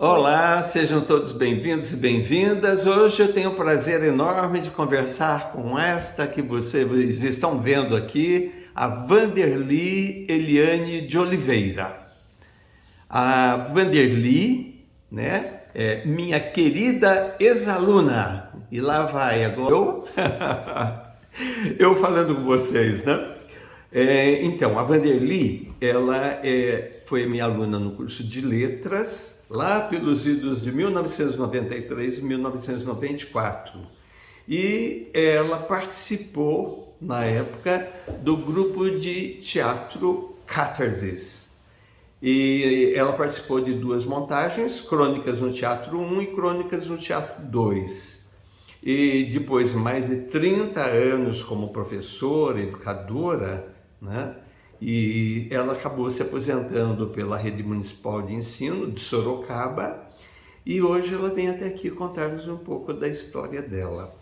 Oi. Olá, sejam todos bem-vindos e bem-vindas. Hoje eu tenho o prazer enorme de conversar com esta que vocês estão vendo aqui, a Vanderly Eliane de Oliveira. A Vanderly, né, é minha querida ex-aluna. E lá vai agora eu falando com vocês, né? Então, a Vanderly, ela foi minha aluna no curso de letras, lá pelos idos de 1993 e 1994. E ela participou, na época, do grupo de teatro Catarsis. E ela participou de duas montagens, Crônicas no Teatro 1 e Crônicas no Teatro 2. E depois de mais de 30 anos como professora, educadora, né? E ela acabou se aposentando pela Rede Municipal de Ensino de Sorocaba e hoje ela vem até aqui contar-nos um pouco da história dela.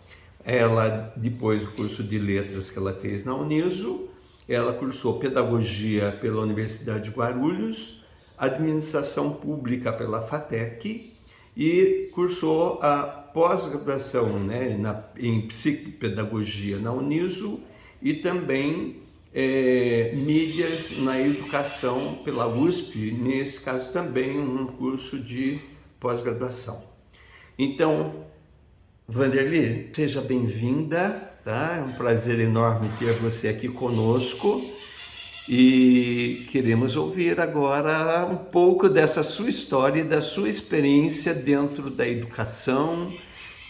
Ela, depois do curso de letras que ela fez na Uniso, ela cursou pedagogia pela Universidade de Guarulhos, administração pública pela FATEC e cursou a pós-graduação, né, em psicopedagogia na Uniso e também mídias na educação pela USP, nesse caso também um curso de pós-graduação. Então, Vanderly, seja bem-vinda, tá? É um prazer enorme ter você aqui conosco e queremos ouvir agora um pouco dessa sua história e da sua experiência dentro da educação,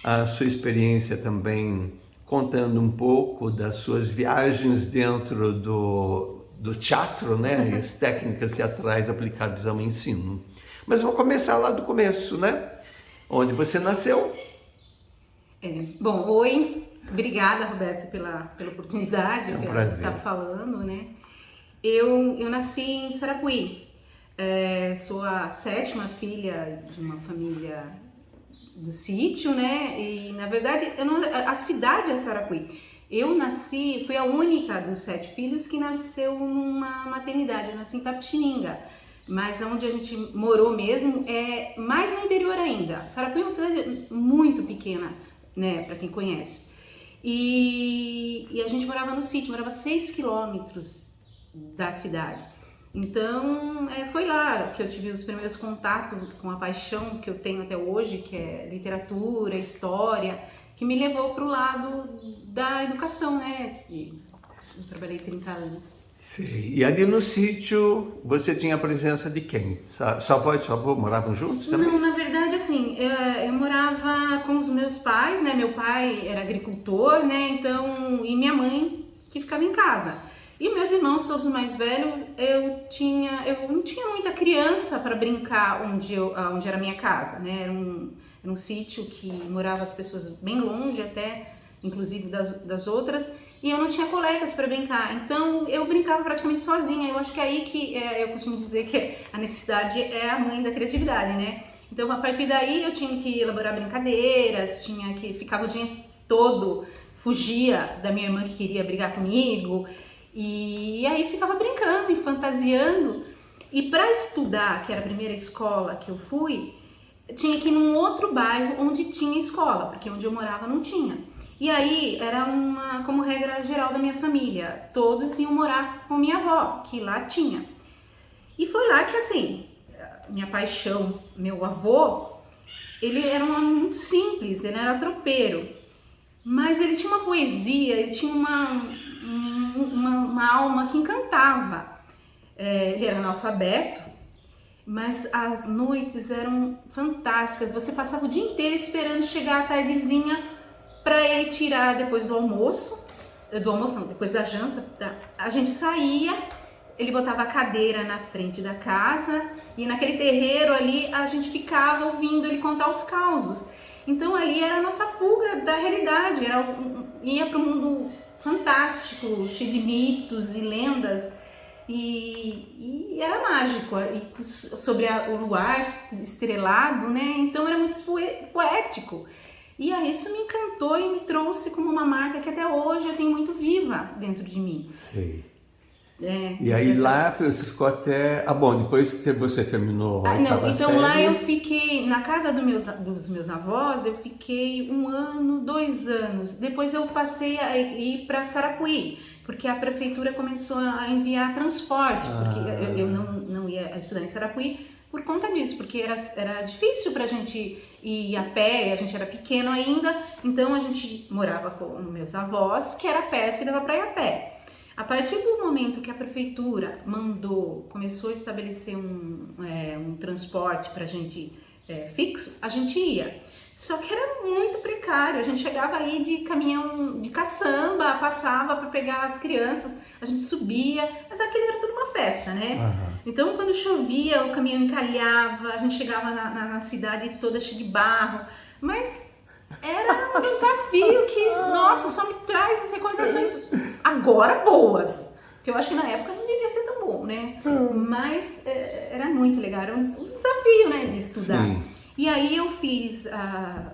a sua experiência também contando um pouco das suas viagens dentro do teatro, né? E as técnicas teatrais aplicadas ao ensino. Mas vamos começar lá do começo, né? Onde você nasceu? Bom, oi. Obrigada, Roberto, pela oportunidade, É um pela prazer. estar falando, né? Eu nasci em Sarapuí. Sou a sétima filha de uma família do sítio, né? E, na verdade, a cidade é Sarapuí. Eu nasci, fui a única dos 7 filhos que nasceu numa maternidade. Eu nasci em Tapetininga, mas onde a gente morou mesmo é mais no interior ainda. Sarapuí é uma cidade muito pequena, né, para quem conhece. E a gente morava no sítio, morava 6 quilômetros da cidade. Então, foi lá que eu tive os primeiros contatos com a paixão que eu tenho até hoje, que é literatura, história, que me levou para o lado da educação, né? Que eu trabalhei 30 anos. Sim. E ali no sítio, você tinha a presença de quem? Sua avó e sua avó moravam juntos também? Não, na verdade, assim, eu morava com os meus pais, né? Meu pai era agricultor, né? Então, e minha mãe que ficava em casa. E meus irmãos, todos mais velhos, eu não tinha muita criança para brincar onde era a minha casa, né? Era um sítio que morava as pessoas bem longe até, inclusive das outras, e eu não tinha colegas para brincar. Então eu brincava praticamente sozinha. Eu acho que é aí que eu costumo dizer que a necessidade é a mãe da criatividade, né? Então a partir daí eu tinha que elaborar brincadeiras, ficava o dia todo, fugia da minha irmã que queria brigar comigo. E aí ficava brincando e fantasiando. E para estudar, que era a primeira escola que eu fui, tinha que ir num outro bairro onde tinha escola, porque onde eu morava não tinha. E aí era como regra geral da minha família, todos iam morar com minha avó, que lá tinha. E foi lá que, assim, minha paixão, meu avô, ele era um homem muito simples, ele era tropeiro, mas ele tinha uma poesia, ele tinha uma alma que encantava. Ele era analfabeto, mas as noites eram fantásticas. Você passava o dia inteiro esperando chegar a tardezinha para ele tirar depois do almoço. Depois da janta, a gente saía, ele botava a cadeira na frente da casa e naquele terreiro ali a gente ficava ouvindo ele contar os causos. Então ali era a nossa fuga da realidade, ia para um mundo fantástico, cheio de mitos e lendas, e era mágico, e sobre o luar estrelado, né? Então era muito poético. E aí isso me encantou e me trouxe como uma marca que até hoje eu tenho muito viva dentro de mim. Sei. E aí lá você ficou até... Ah, bom, depois que você terminou a Não, oitava então lá série. eu fiquei, na casa dos meus avós, eu fiquei 1 ano, 2 anos. Depois eu passei a ir para Sarapuí, porque a prefeitura começou a enviar transporte, porque eu não ia estudar em Sarapuí por conta disso, porque era difícil para a gente ir a pé, a gente era pequeno ainda, então a gente morava com meus avós, que era perto, que dava para ir a pé. A partir do momento que a prefeitura começou a estabelecer um transporte para a gente fixo, a gente ia. Só que era muito precário, a gente chegava aí de caminhão de caçamba, passava para pegar as crianças, a gente subia, mas aquilo era tudo uma festa, né? Então quando chovia, o caminhão encalhava, a gente chegava na cidade toda cheia de barro, mas era um desafio que, nossa, só me traz as recordações agora boas. Porque eu acho que na época não devia ser tão bom, né? Mas era muito legal, era um desafio, né, de estudar. Sim. E aí eu fiz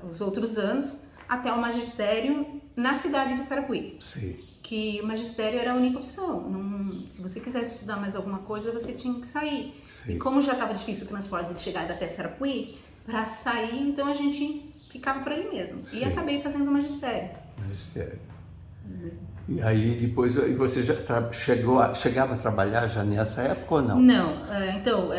os outros anos até o magistério na cidade de Sarapuí. Sim. Que o magistério era a única opção. Se você quisesse estudar mais alguma coisa, você tinha que sair. Sim. E como já estava difícil o transporte de chegada até Sarapuí, para sair, então a gente ficava por ali mesmo. E Sim. acabei fazendo o magistério. Magistério. E aí depois você já chegava a trabalhar já nessa época ou não? Não, então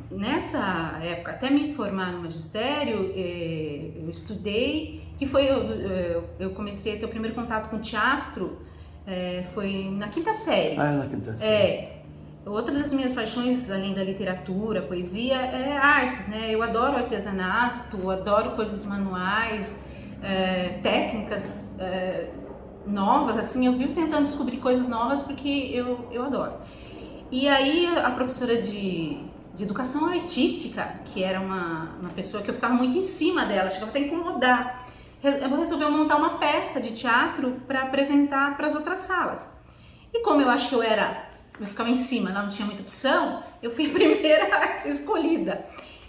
nessa época, até me formar no magistério, eu estudei, que foi eu comecei a ter o primeiro contato com teatro, foi na quinta série. Na quinta série. Outra das minhas paixões, além da literatura, poesia, é artes, né? Eu adoro artesanato, adoro coisas manuais, técnicas novas, assim, eu vivo tentando descobrir coisas novas porque eu adoro. E aí a professora de educação artística, que era uma pessoa que eu ficava muito em cima dela, chegava até a incomodar, resolveu montar uma peça de teatro para apresentar para as outras salas. E como eu acho que eu ficava em cima, não tinha muita opção, eu fui a primeira a ser escolhida.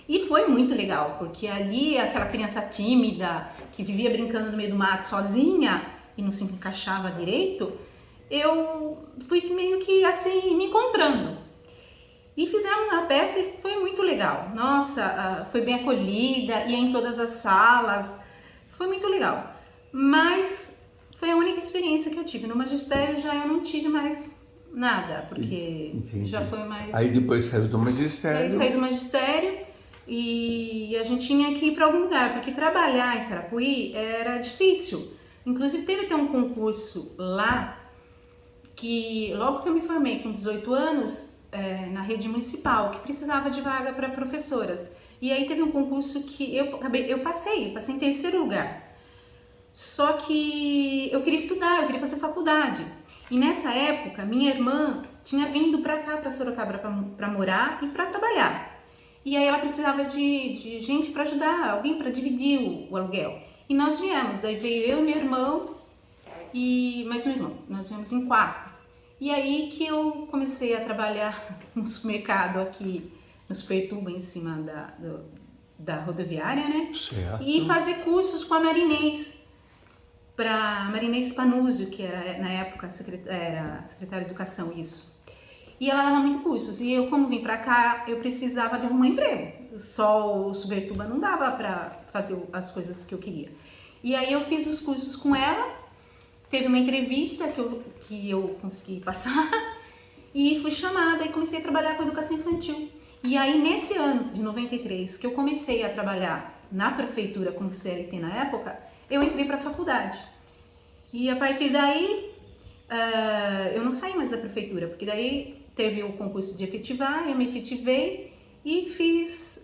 E foi muito legal, porque ali aquela criança tímida, que vivia brincando no meio do mato sozinha e não se encaixava direito, eu fui meio que assim me encontrando. E fizemos a peça e foi muito legal. Nossa, foi bem acolhida, ia em todas as salas, foi muito legal. Mas foi a única experiência que eu tive. No magistério já eu não tive mais nada, porque Entendi. Já foi mais... Aí depois saiu do magistério. Aí saí do magistério e a gente tinha que ir para algum lugar, porque trabalhar em Sarapuí era difícil. Inclusive teve até um concurso lá, que logo que eu me formei com 18 anos, na rede municipal, que precisava de vaga para professoras. E aí teve um concurso que eu passei em terceiro lugar. Só que eu queria estudar, eu queria fazer faculdade. E nessa época, minha irmã tinha vindo para cá, para Sorocaba, para morar e para trabalhar. E aí ela precisava de gente para ajudar, alguém para dividir o aluguel. E nós viemos, daí veio eu, meu irmão e mais um irmão. Nós viemos em 4. E aí que eu comecei a trabalhar no supermercado aqui no Supertuba, em cima da rodoviária, né? Certo. E fazer cursos com a Marinês, para Marinês Panúzio, que era na época era secretária de Educação, isso. E ela dava muito cursos, e eu, como vim para cá, eu precisava de arrumar emprego. Só o Supertuba não dava para fazer as coisas que eu queria. E aí eu fiz os cursos com ela, teve uma entrevista que eu consegui passar, e fui chamada e comecei a trabalhar com educação infantil. E aí nesse ano de 93, que eu comecei a trabalhar na prefeitura como CLT na época, eu entrei para a faculdade. E a partir daí, eu não saí mais da prefeitura, porque daí teve o concurso de efetivar, eu me efetivei e fiz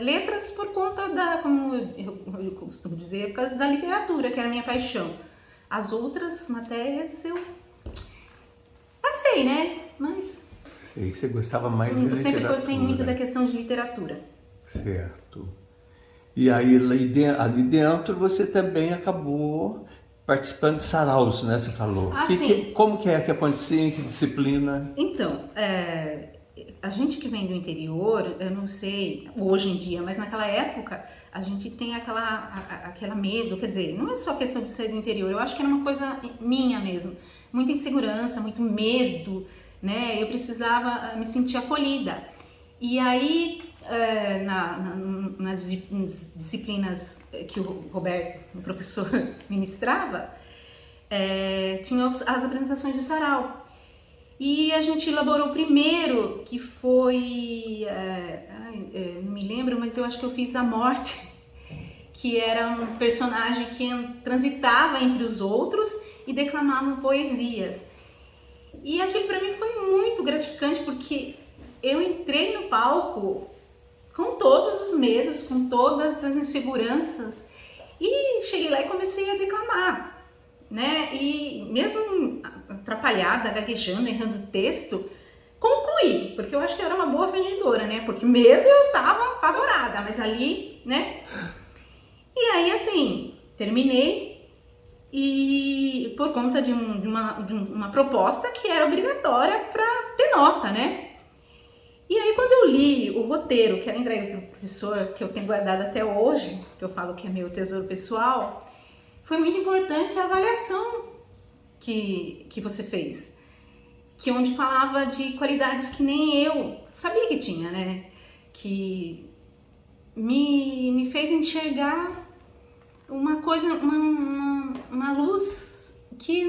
letras por conta como eu costumo dizer, por causa da literatura, que era a minha paixão. As outras matérias eu passei, né? Mas Sei, você gostava mais de literatura. eu sempre gostei muito da questão de literatura. Certo. E aí ali dentro você também acabou participando de saraus, né? Você falou. Sim. Como que acontecia, em que disciplina? Então, a gente que vem do interior, eu não sei hoje em dia, mas naquela época a gente tem aquela medo, quer dizer, não é só questão de ser do interior, eu acho que era uma coisa minha mesmo, muita insegurança, muito medo, né? Eu precisava me sentir acolhida. E aí, nas disciplinas que o Roberto, o professor, ministrava, tinha as apresentações de sarau. E a gente elaborou o primeiro, que foi, não me lembro, mas eu acho que eu fiz a morte, que era um personagem que transitava entre os outros e declamavam poesias. E aquilo para mim foi muito gratificante, porque eu entrei no palco com todos os medos, com todas as inseguranças, e cheguei lá e comecei a declamar, né? E mesmo atrapalhada, gaguejando, errando o texto, concluí, porque eu acho que eu era uma boa vendedora, né? Porque medo eu tava apavorada, mas ali, né? E aí, assim, terminei, e por conta de uma proposta que era obrigatória para ter nota, né? E aí, quando eu li o roteiro que era entregue para o professor, que eu tenho guardado até hoje, que eu falo que é meu tesouro pessoal, foi muito importante a avaliação que você fez, que onde falava de qualidades que nem eu sabia que tinha, né? Que me fez enxergar uma coisa, uma luz que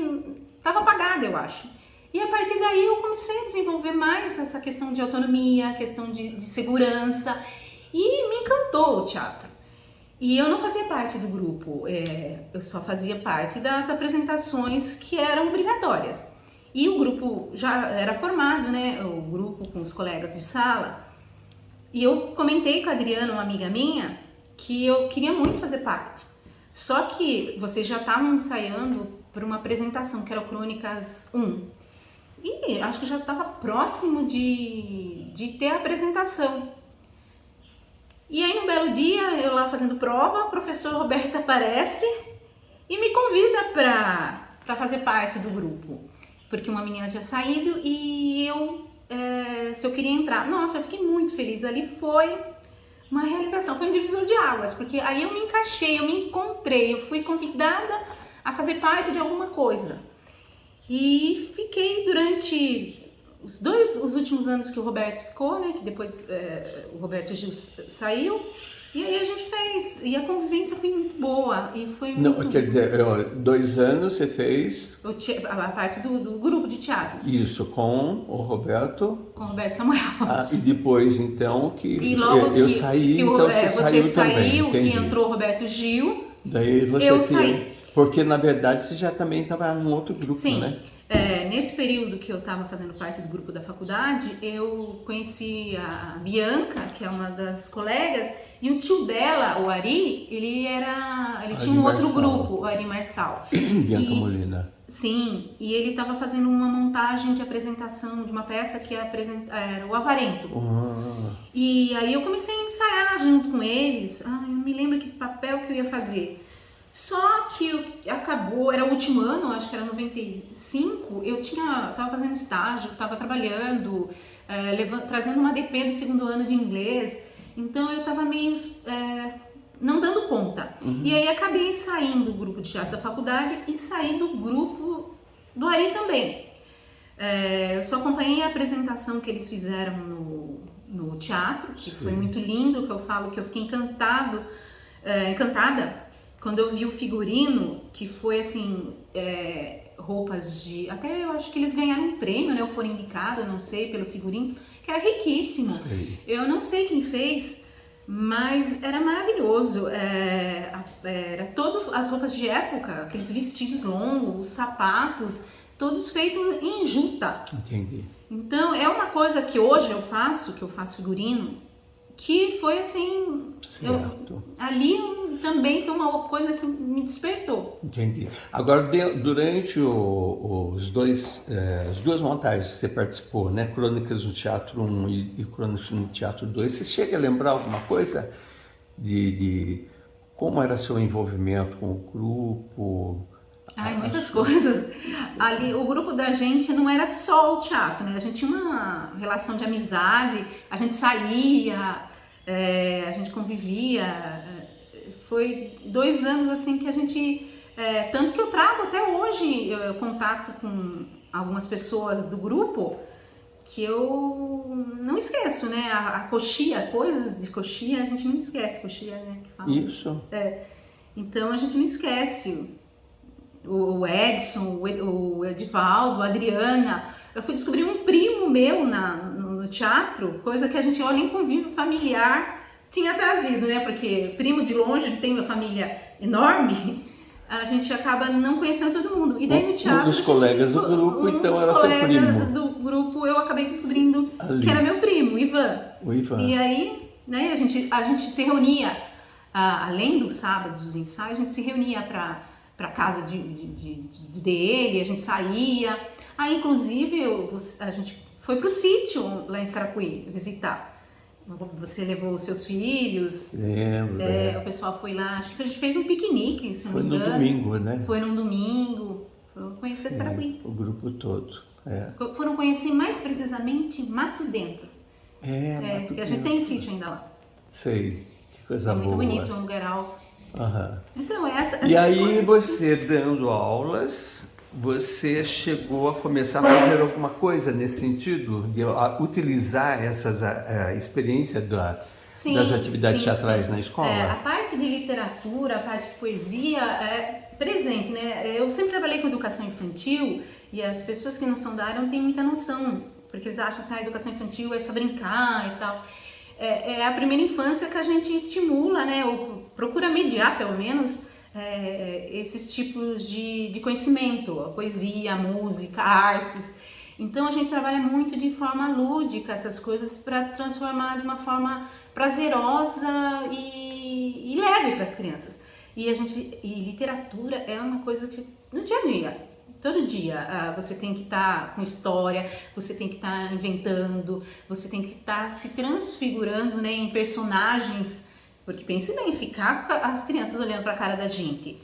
estava apagada, eu acho. E a partir daí eu comecei a desenvolver mais essa questão de autonomia, questão de segurança, e me encantou o teatro. E eu não fazia parte do grupo, eu só fazia parte das apresentações que eram obrigatórias. E o grupo já era formado, né, o grupo com os colegas de sala, e eu comentei com a Adriana, uma amiga minha, que eu queria muito fazer parte. Só que vocês já estavam ensaiando para uma apresentação, que era o Crônicas 1. E acho que já estava próximo de ter a apresentação. E aí, um belo dia, eu lá fazendo prova, o professor Roberto aparece e me convida para fazer parte do grupo. Porque uma menina tinha saído e se eu queria entrar. Nossa, eu fiquei muito feliz. Ali foi uma realização, foi um divisor de águas, porque aí eu me encaixei, eu me encontrei, eu fui convidada a fazer parte de alguma coisa. E fiquei durante os últimos anos que o Roberto ficou, né? Que depois o Roberto Gil saiu. E aí a gente fez. E a convivência foi muito boa. E foi muito... Não, quer dizer, 2 anos você fez... A parte do grupo de teatro. Isso, com o Roberto. Com o Roberto Samuel. E depois, então, que e logo eu saí, então você saiu também. Que entrou o Roberto Gil. Daí você eu saí. Porque, na verdade, você já também estava num outro grupo, Sim. né? Nesse período que eu estava fazendo parte do grupo da faculdade, eu conheci a Bianca, que é uma das colegas, e o tio dela, o Ari, ele tinha um outro grupo, o Ari Marçal. Bianca Molina. Sim, e ele estava fazendo uma montagem de apresentação de uma peça que era o Avarento. E aí eu comecei a ensaiar junto com eles. Eu não me lembro que papel que eu ia fazer. Só que acabou, era o último ano, acho que era 95, eu tava fazendo estágio, tava trabalhando, trazendo uma DP do 2º ano de inglês, então eu tava meio não dando conta. E aí acabei saindo do grupo de teatro da faculdade e saí do grupo do Ari também. Eu só acompanhei a apresentação que eles fizeram no teatro, que foi muito lindo, que eu falo que eu fiquei encantada, quando eu vi o figurino, que foi assim, roupas de... Até eu acho que eles ganharam um prêmio, né? Ou foram indicados, eu não sei, pelo figurino, que era riquíssimo. Eu não sei quem fez, mas era maravilhoso. Era todas as roupas de época, aqueles vestidos longos, os sapatos, todos feitos em juta. Entendi. Então, é uma coisa que hoje eu faço figurino, que foi assim... Ali também foi uma coisa que me despertou. Entendi. Agora, durante as duas montagens que você participou, né? Crônicas no Teatro 1 e Crônicas no Teatro 2, você chega a lembrar alguma coisa de como era seu envolvimento com o grupo? Muitas coisas. Ali, o grupo da gente não era só o teatro, né? A gente tinha uma relação de amizade, a gente saía, a gente convivia. Foi 2 anos assim que a gente... tanto que eu trago até hoje contato com algumas pessoas do grupo que eu não esqueço, né? A coxia, coisas de coxia, a gente não esquece, coxia, né? Que fala. Isso. Então a gente não esquece. O Edson, o Edivaldo, a Adriana. Eu fui descobrir um primo meu no teatro, coisa que a gente, olha, em convívio familiar tinha trazido, né? Porque primo de longe, a gente tem uma família enorme, a gente acaba não conhecendo todo mundo. E daí no teatro. Um dos colegas do grupo, então era seu primo. Do grupo eu acabei descobrindo que era meu primo, o Ivan. O Ivan. E aí, né, a gente se reunia, além dos sábados, dos ensaios, a gente se reunia para casa dele, a gente saía. Aí, inclusive, a gente foi pro sítio lá em Sarapuí visitar. Você levou os seus filhos. Lembro. O pessoal foi lá, acho que a gente fez um piquenique, se não Foi me no engano. domingo, né? Foi num domingo. Foram conhecer Sarapuí. O grupo todo. Foram conhecer mais precisamente Mato Dentro. Mato Porque a gente tem sítio ainda lá. Sei, que coisa boa. É muito bonito, é um lugaral. Então, essas E aí coisas... você dando aulas, você chegou a começar a fazer alguma coisa nesse sentido? De utilizar essas experiências das atividades teatrais na escola? A parte de literatura, a parte de poesia é presente, né? Eu sempre trabalhei com educação infantil e as pessoas que não são da área não têm muita noção, porque eles acham que a educação infantil é só brincar e tal. É a primeira infância que a gente estimula, né? Ou procura mediar, pelo menos, esses tipos de conhecimento, a poesia, a música, artes. Então a gente trabalha muito de forma lúdica essas coisas para transformar de uma forma prazerosa e leve para as crianças. E literatura é uma coisa que no dia a dia, todo dia, você tem que estar com história, você tem que estar inventando, você tem que estar se transfigurando, né, em personagens, porque pense bem, ficar com as crianças olhando para a cara da gente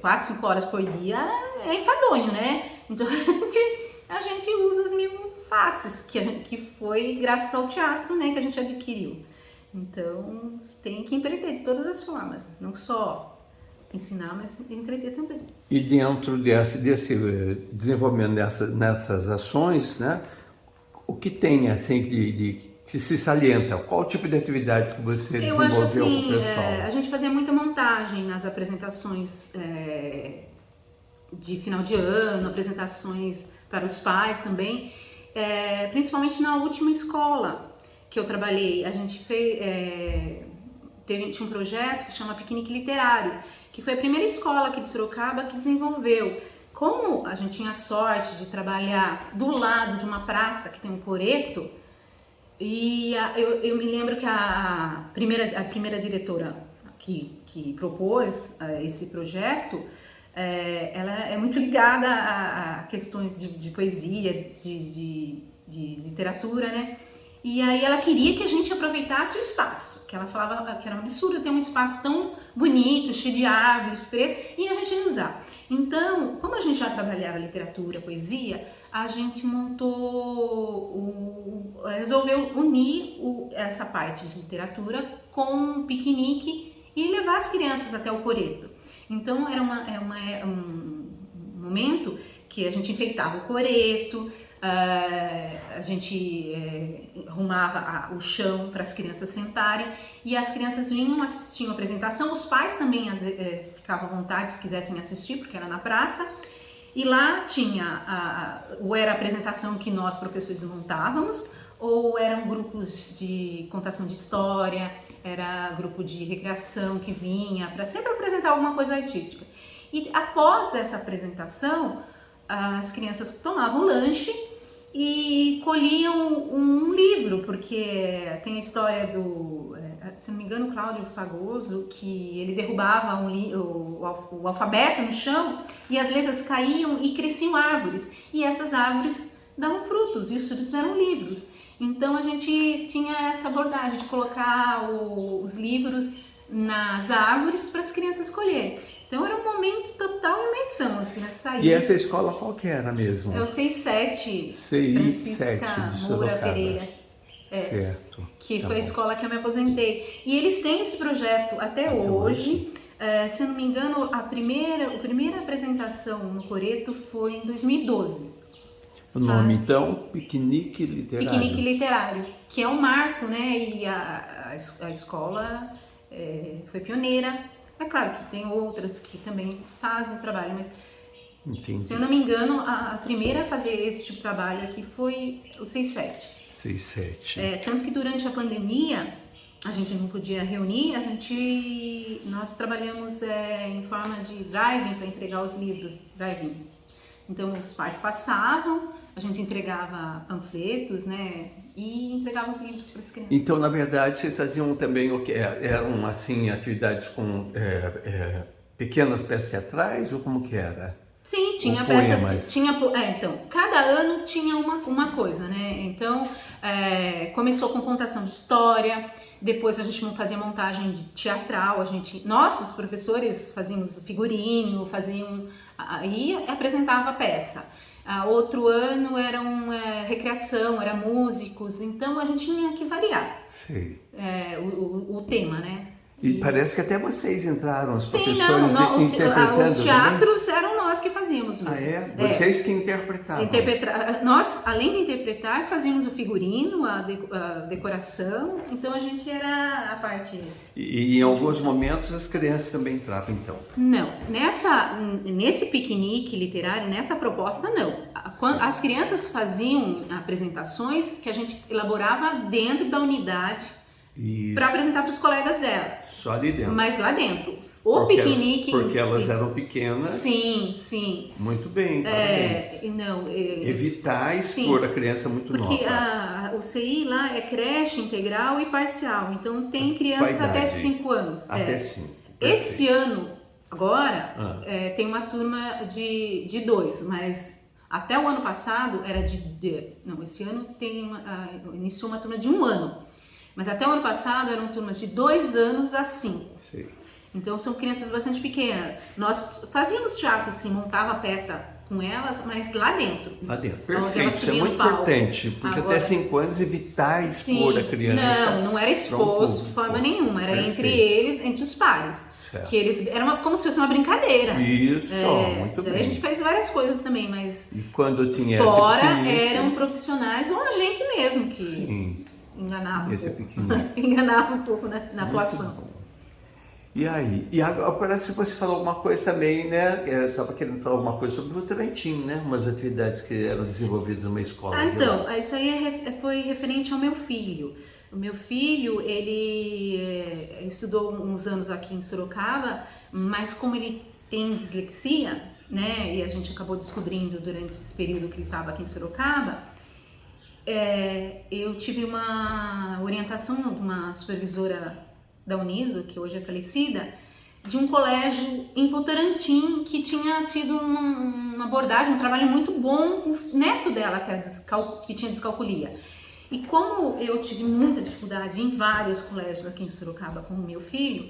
4, 5 horas por dia é enfadonho, né? Então a gente usa as mil faces, que foi graças ao teatro, né, que a gente adquiriu. Então tem que entreter de todas as formas, não só ensinar, mas entreter também. E dentro desse desenvolvimento nessas ações, né, o que tem assim que se salienta? Qual o tipo de atividade que você desenvolveu com o pessoal? A gente fazia muita montagem nas apresentações de final de ano, apresentações para os pais também, principalmente na última escola que eu trabalhei. A gente tinha um projeto que chama Piquenique Literário, que foi a primeira escola aqui de Sorocaba que desenvolveu. Como a gente tinha a sorte de trabalhar do lado de uma praça que tem um coreto, e eu me lembro que a primeira diretora que propôs esse projeto, ela é muito ligada a questões de poesia, de literatura, né? E aí ela queria que a gente aproveitasse o espaço, que ela falava que era um absurdo ter um espaço tão bonito, cheio de árvores, preto, e a gente não usar. Então, como a gente já trabalhava literatura, poesia, a gente resolveu unir essa parte de literatura com um piquenique e levar as crianças até o coreto. Então era um momento que a gente enfeitava o coreto, a gente arrumava o chão para as crianças sentarem e as crianças vinham, assistiam a apresentação, os pais também ficavam à vontade se quisessem assistir, porque era na praça, e lá tinha ou era a apresentação que nós professores montávamos, ou eram grupos de contação de história, era grupo de recreação que vinha para sempre apresentar alguma coisa artística. E após essa apresentação, as crianças tomavam lanche e colhiam um livro, porque tem a história se não me engano, Cláudio Fagoso, que ele derrubava o alfabeto no chão e as letras caíam e cresciam árvores, e essas árvores davam frutos, e os frutos eram livros. Então a gente tinha essa abordagem de colocar os livros nas árvores para as crianças colherem. Então era um momento total imersão, assim, a sair. E essa escola qual que era mesmo? É o 6-7, Francisca de Moura Pereira. Certo. Que foi a escola que eu me aposentei. E eles têm esse projeto até hoje. Se eu não me engano, a primeira apresentação no coreto foi em 2012. O nome, então, Piquenique Literário. Piquenique Literário, que é um marco, né? E a escola foi pioneira. É claro que tem outras que também fazem o trabalho, mas Entendi. se eu não me engano, a primeira a fazer esse tipo de trabalho aqui foi o 6-7. 6-7. Tanto que durante a pandemia a gente não podia reunir, nós trabalhamos em forma de drive-in para entregar os livros, drive-in. Então os pais passavam, a gente entregava panfletos, né, e entregava os livros para as crianças. Então, na verdade, vocês faziam também o que eram assim atividades com pequenas peças teatrais ou como que era? Sim, tinha ou peças, poemas? então, cada ano tinha uma coisa, né? Então, começou com contação de história, depois a gente fazia montagem de teatral, nós, os professores, fazíamos o figurino, aí apresentava a peça. Outro ano era recreação, era músicos, então a gente tinha que variar. Sei. O tema, né? E parece que até vocês entraram, os Sim, professores interpretando. os teatros eram nós que fazíamos mesmo. Ah, é? Vocês que interpretavam. Nós, além de interpretar, fazíamos o figurino, a decoração, então a gente era a parte... E em alguns momentos as crianças também entravam, então? Não, nesse piquenique literário, nessa proposta, não. As crianças faziam apresentações que a gente elaborava dentro da unidade para apresentar para os colegas dela. Só ali dentro. Mas lá dentro. Piquenique porque elas eram pequenas. Sim. Muito bem, parabéns. Evitar expor a criança muito nova. Porque o CI lá é creche integral e parcial. Então tem crianças até 5 anos. Até 5. Esse ano, agora, tem uma turma de 2, mas até o ano passado era esse ano iniciou uma turma de 1 ano. Mas até o ano passado eram turmas de 2 anos a 5. Sim. Então são crianças bastante pequenas. Nós fazíamos teatro, sim, montava a peça com elas, mas lá dentro. Lá dentro, perfeito. Isso é muito importante, porque até 5 anos evitar expor a criança. Não era exposto de forma nenhuma, era entre eles, entre os pares. Que era como se fosse uma brincadeira. Isso, muito bem. A gente fez várias coisas também, mas e quando tinha fora eram profissionais ou a gente mesmo que... Sim. Enganava esse enganava um pouco na atuação. Bom. E aí? E agora parece que você falou alguma coisa também, né? Estava querendo falar alguma coisa sobre o Votorantim, né? Umas atividades que eram desenvolvidas numa escola. Então, isso aí foi referente ao meu filho. O meu filho, ele estudou uns anos aqui em Sorocaba, mas como ele tem dislexia, né? E a gente acabou descobrindo durante esse período que ele estava aqui em Sorocaba, eu tive uma orientação de uma supervisora da Uniso, que hoje é falecida, de um colégio em Votorantim que tinha tido uma abordagem, um trabalho muito bom com o neto dela, que tinha descalculia. E como eu tive muita dificuldade em vários colégios aqui em Sorocaba com o meu filho,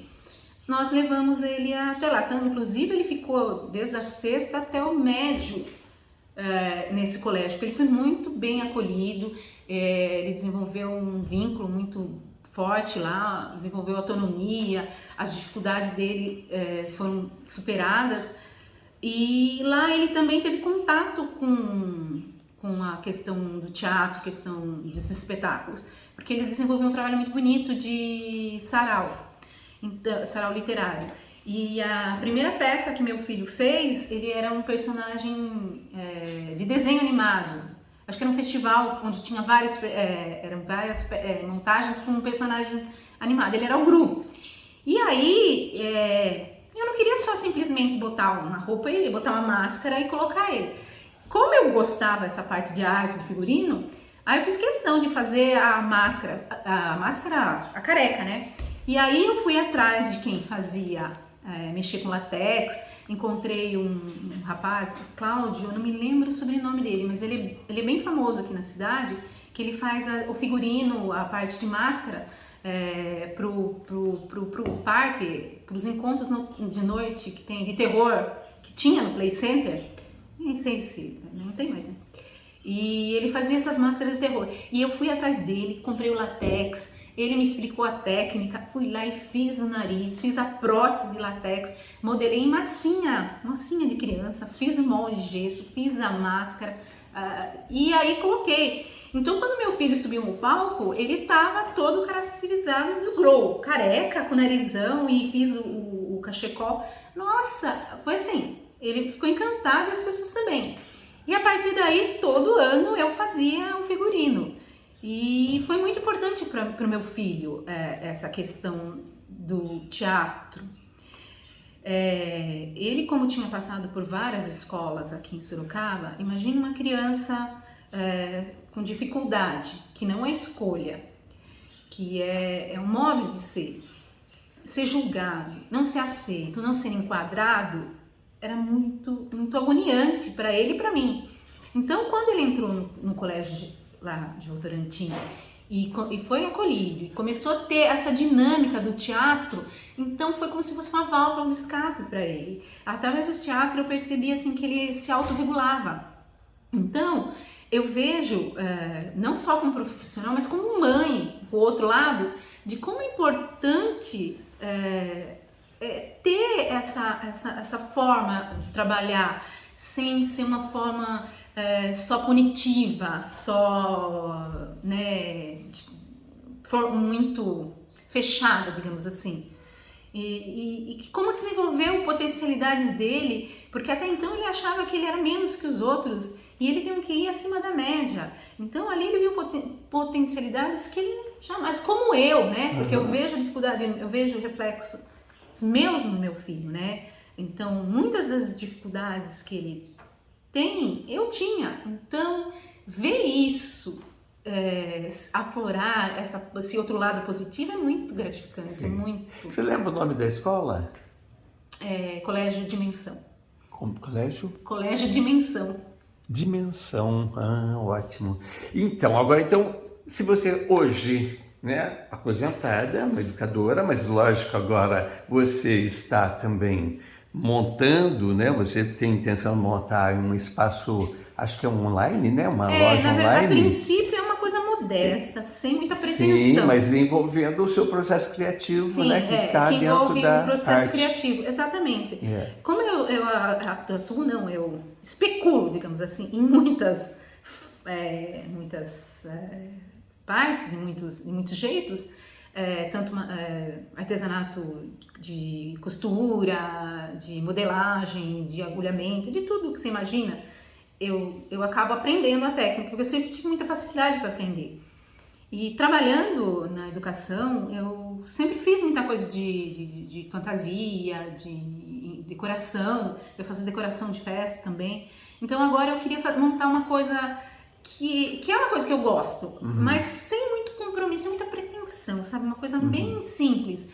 nós levamos ele até lá. Então, inclusive, ele ficou desde a 6ª até o médio nesse colégio, porque ele foi muito bem acolhido, ele desenvolveu um vínculo muito forte lá, desenvolveu autonomia, as dificuldades dele foram superadas, e lá ele também teve contato com a questão do teatro, questão dos espetáculos, porque eles desenvolveram um trabalho muito bonito de sarau, sarau literário. E a primeira peça que meu filho fez, ele era um personagem de desenho animado. Acho que era um festival onde tinha várias montagens com personagens animados. Ele era o Gru. E aí, eu não queria só simplesmente botar uma roupa e botar uma máscara e colocar ele. Como eu gostava dessa parte de arte, de figurino, aí eu fiz questão de fazer a máscara, a careca, né? E aí eu fui atrás de quem fazia, mexer com latex, encontrei um rapaz, Cláudio, eu não me lembro o sobrenome dele, mas ele é bem famoso aqui na cidade, que ele faz o figurino, a parte de máscara, pro parque, pros encontros de noite que tem de terror, que tinha no Play Center, nem sei se, não tem mais, né? E ele fazia essas máscaras de terror, e eu fui atrás dele, comprei o latex, ele me explicou a técnica, fui lá e fiz o nariz, fiz a prótese de latex, modelei em massinha de criança, fiz o molde de gesso, fiz a máscara, E aí coloquei. Então, quando meu filho subiu no palco, ele estava todo caracterizado do Grohl, careca, com narizão, e fiz o cachecol. Nossa, foi assim, ele ficou encantado e as pessoas também. E a partir daí, todo ano eu fazia o figurino. E foi muito importante para o meu filho essa questão do teatro. Ele, como tinha passado por várias escolas aqui em Sorocaba, imagine uma criança com dificuldade, que não é escolha, que é um modo de ser julgado, não ser aceito, não ser enquadrado, era muito, muito agoniante para ele e para mim. Então, quando ele entrou no colégio lá de Votorantim e foi acolhido e começou a ter essa dinâmica do teatro, então foi como se fosse uma válvula de escape para ele. Através do teatro eu percebi assim que ele se autorregulava. Então, eu vejo, não só como profissional, mas como mãe, do outro lado, de como é importante ter essa forma de trabalhar, sem ser uma forma só punitiva, só muito fechada, digamos assim. E como desenvolveu potencialidades dele, porque até então ele achava que ele era menos que os outros e ele tem que ir acima da média. Então ali ele viu potencialidades que ele jamais, como eu, né? Porque eu vejo a dificuldade, eu vejo reflexos meus no meu filho, né? Então muitas das dificuldades que ele tem, eu tinha. Então ver isso aflorar esse outro lado positivo é muito gratificante. Sim. Muito. Você lembra o nome da escola? Colégio Dimensão. Como colégio? Colégio Dimensão. Dimensão, ótimo. Então, se você hoje, né, aposentada, uma educadora, mas lógico, agora você está também montando, né, você tem intenção de montar um espaço, acho que é online, né, uma loja na verdade, online? A princípio é uma coisa modesta, sem muita pretensão. Sim, mas envolvendo o seu processo criativo, sim, né, que está que dentro da o processo arte. criativo, exatamente. Como eu atuo, eu especulo, digamos assim, em muitas partes, em muitos jeitos, tanto artesanato de costura, de modelagem, de agulhamento, de tudo que você imagina, eu acabo aprendendo a técnica, porque eu sempre tive muita facilidade para aprender. E trabalhando na educação, eu sempre fiz muita coisa de fantasia, de decoração, eu faço decoração de festa também. Então agora eu queria montar uma coisa que é uma coisa que eu gosto, mas sem muito compromisso, muita pretensão, sabe? Uma coisa bem simples.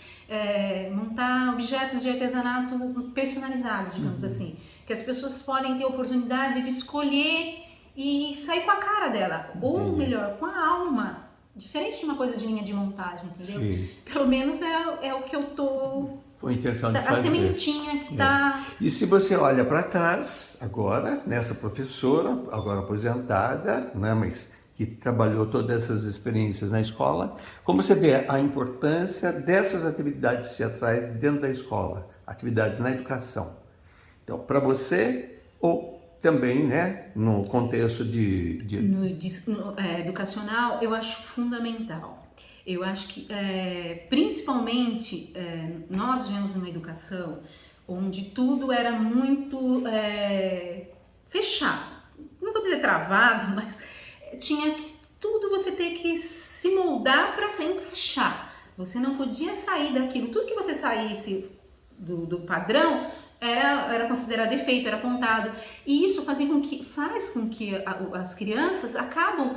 Montar objetos de artesanato personalizados, digamos assim. Que as pessoas podem ter a oportunidade de escolher e sair com a cara dela. Ou melhor, com a alma. Diferente de uma coisa de linha de montagem, entendeu? Sim. Pelo menos é o que eu tô... Com a intenção de fazer. A sementinha que tá... E se você olha para trás, agora, nessa professora, agora aposentada, né, mas que trabalhou todas essas experiências na escola, como você vê a importância dessas atividades teatrais dentro da escola, atividades na educação? Então, para você, ou também, né, no contexto No educacional, eu acho fundamental. Eu acho que, principalmente, nós vivemos numa educação onde tudo era muito fechado. Não vou dizer travado, mas tinha que tudo você ter que se moldar para se encaixar. Você não podia sair daquilo. Tudo que você saísse do padrão era considerado defeito, era apontado. E isso faz com que as crianças acabam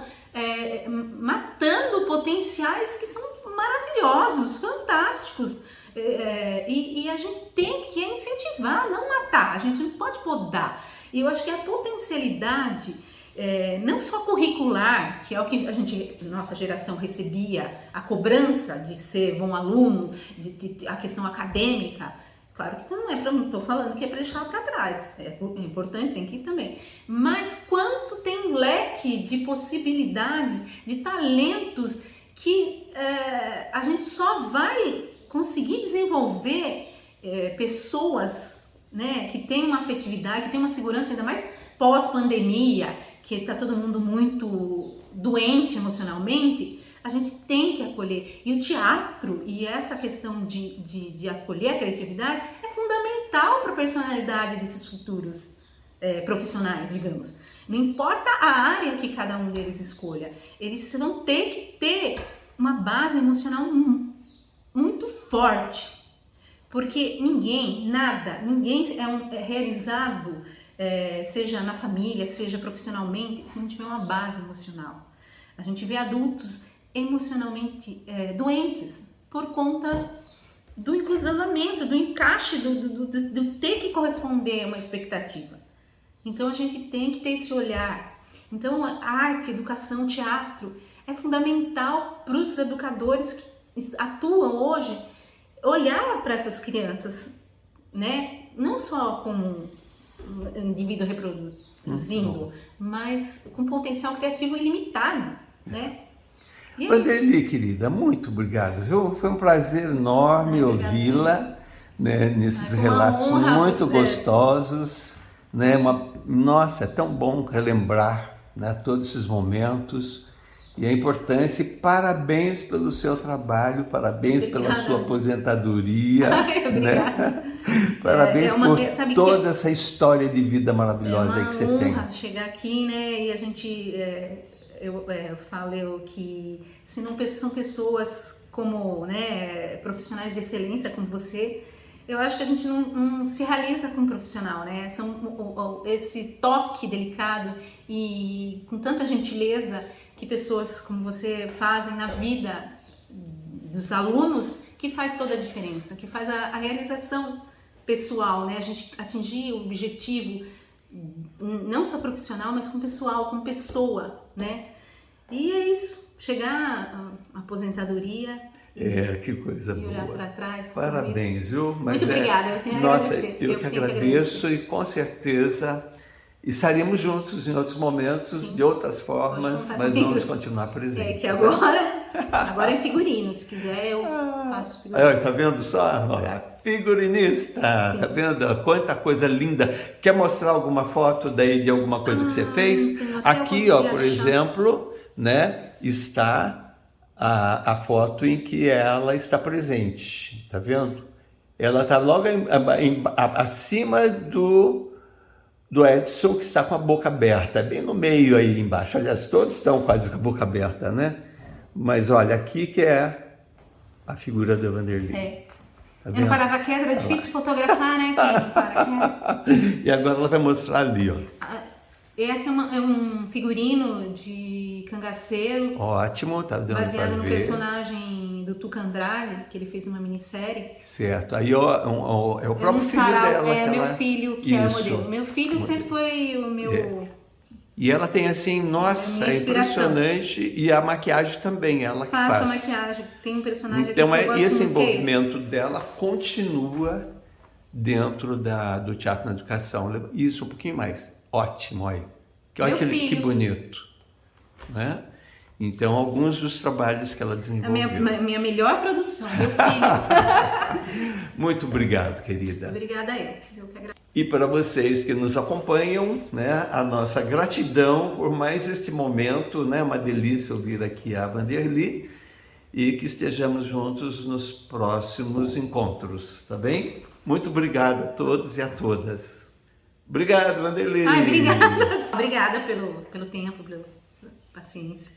matando potenciais que são maravilhosos, fantásticos. E a gente tem que incentivar, não matar. A gente não pode podar. E eu acho que a potencialidade, não só curricular, que é o que nossa geração recebia, a cobrança de ser bom aluno, a questão acadêmica. Claro que não estou falando que é para deixar para trás, é importante, tem que ir também. Mas quanto tem um leque de possibilidades, de talentos que a gente só vai conseguir desenvolver pessoas, né, que têm uma afetividade, que têm uma segurança, ainda mais pós-pandemia, que está todo mundo muito doente emocionalmente, a gente tem que acolher. E o teatro e essa questão de acolher a criatividade é fundamental para a personalidade desses futuros profissionais, digamos. Não importa a área que cada um deles escolha, eles vão ter que ter uma base emocional muito forte. Porque ninguém é realizado, seja na família, seja profissionalmente, se não tiver uma base emocional. A gente vê adultos emocionalmente doentes por conta do inclusionamento, do encaixe, do ter que corresponder a uma expectativa. Então a gente tem que ter esse olhar. Então a arte, educação, teatro é fundamental para os educadores que atuam hoje olhar para essas crianças, né? Não só como um indivíduo reproduzindo, mas com potencial criativo ilimitado, né? Vanderly, querida, muito obrigado, viu? Foi um prazer enorme ouvi-la, né, nesses relatos muito gostosos, né? Nossa, é tão bom relembrar, né, todos esses momentos e a importância. E parabéns pelo seu trabalho, parabéns pela sua aposentadoria. Ai, né? Parabéns por toda essa história de vida maravilhosa aí que você tem. É uma honra chegar aqui, né? E a gente, eu falo que se não são pessoas como, né, profissionais de excelência como você, eu acho que a gente não se realiza como profissional, né? Esse toque delicado e com tanta gentileza que pessoas como você fazem na vida dos alunos, que faz toda a diferença, que faz a realização pessoal, né? A gente atingir o objetivo, não só profissional, mas com pessoal, com pessoa, né? E é isso, chegar à aposentadoria. Que coisa boa. Olhar para trás. Parabéns, viu? Mas muito obrigada, eu tenho que agradecer. Eu que agradeço e com certeza estaremos juntos em outros momentos, sim, de outras formas, mas vamos continuar presentes. Que agora é figurino, se quiser eu faço figurino. Tá vendo só? Olha, figurinista, sim. Tá vendo? Quanta coisa linda. Quer mostrar alguma foto daí de alguma coisa que você fez? Aqui, ó, por exemplo, né, está a foto em que ela está presente, tá vendo? Ela está logo acima do Edson, que está com a boca aberta, bem no meio aí embaixo. Aliás, todos estão quase com a boca aberta, né? Mas olha, aqui que é a figura da Vanderly. Tá vendo? Eu não parava quieta, era difícil fotografar, né? E agora ela vai mostrar ali, ó. Esse é um figurino de cangaceiro. Ótimo, tá dando baseado no ver. Personagem do Tuca Andrade, que ele fez uma minissérie. Certo. Aí ó, é o próprio filho dela. É meu filho que é o modelo. Meu filho sempre foi o meu... E ela tem assim, nossa, é impressionante. E a maquiagem também, ela que faz. Faço a maquiagem. Tem um personagem então, aqui que eu gosto esse muito, envolvimento dela continua dentro do teatro na educação. Isso, um pouquinho mais. Ótimo, olha. Olha que bonito. Né? Então, alguns dos trabalhos que ela desenvolveu. Minha melhor produção, meu filho. Muito obrigado, querida. Obrigada eu que agradeço. E para vocês que nos acompanham, né, a nossa gratidão por mais este momento, né, uma delícia ouvir aqui a Vanderly e que estejamos juntos nos próximos encontros, tá bem? Muito obrigado a todos e a todas. Obrigado, Vanderly. Obrigada. Obrigada pelo tempo, pela paciência.